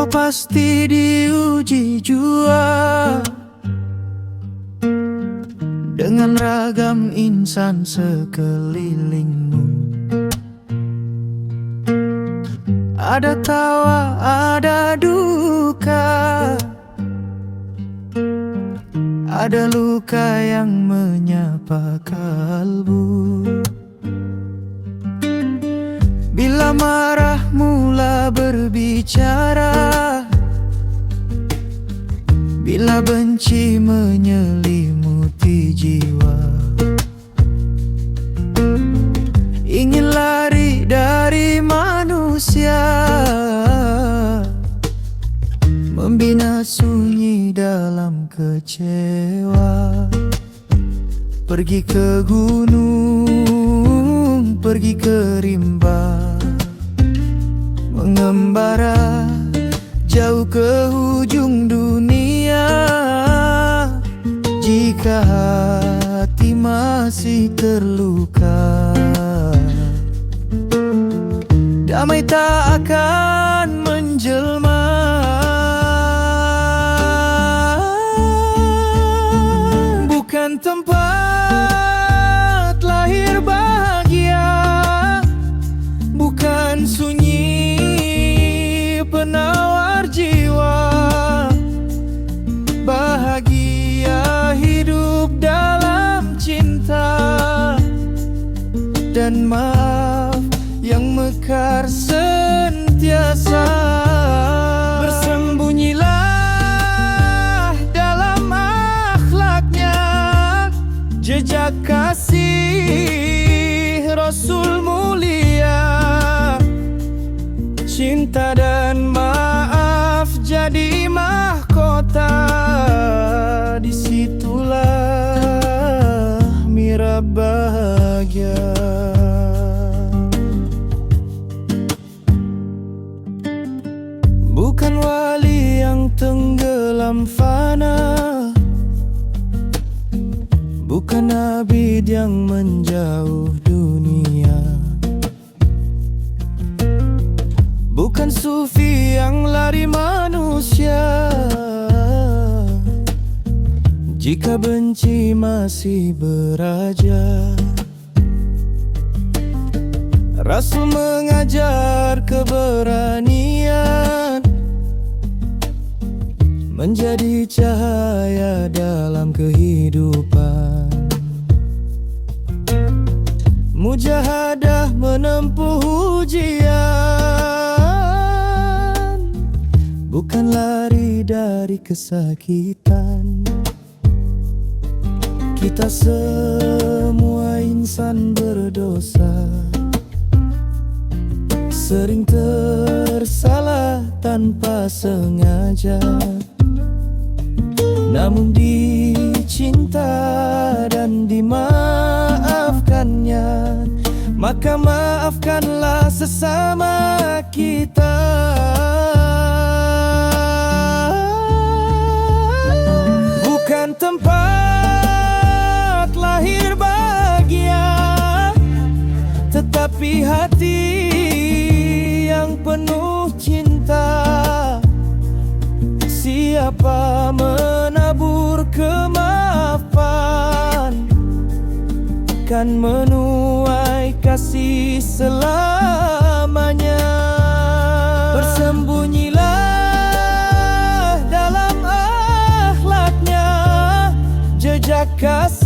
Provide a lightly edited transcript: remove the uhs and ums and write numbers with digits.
Kau pasti diuji jua dengan ragam insan sekelilingmu. Ada tawa, ada duka, ada luka yang menyapa kalbu. Bila marah mula berbicara, bila benci menyelimuti jiwa, ingin lari dari manusia, membina sunyi dalam kecewa. Pergi ke gunung, pergi ke rimba, mengembara jauh ke ujung dunia. Jika hati masih terluka, damai tak akan menjelma. Bukan tempat lahir bahagia, bukan sunyi penawar jiwa. Bahagia hidup dalam cinta dan maaf yang mekar sentiasa. Bersembunyilah dalam akhlaknya, jejak kasih Rasul mulia. Cinta dan maaf jadi mahkota, disitulah mirab bahagia. Bukan wali yang tenggelam fana, bukan abid yang menjauh dunia, bukan sufi yang lari manusia. Jika benci masih beraja, Rasul mengajar keberanian, menjadi cahaya dalam kehidupan. Mujahadah menempuh ujian, bukan lari dari kesakitan. Kita semua insan berdosa, sering tersalah tanpa sengaja. Namun dicinta dan dimaafkannya, maka maafkanlah sesama kita. Bukan tempat lahir bahagia, tetapi hati yang penuh cinta. Siapa menabur kemaafan kan menuai kasih selamanya. Bersembunyilah dalam akhlaknya, jejak kasih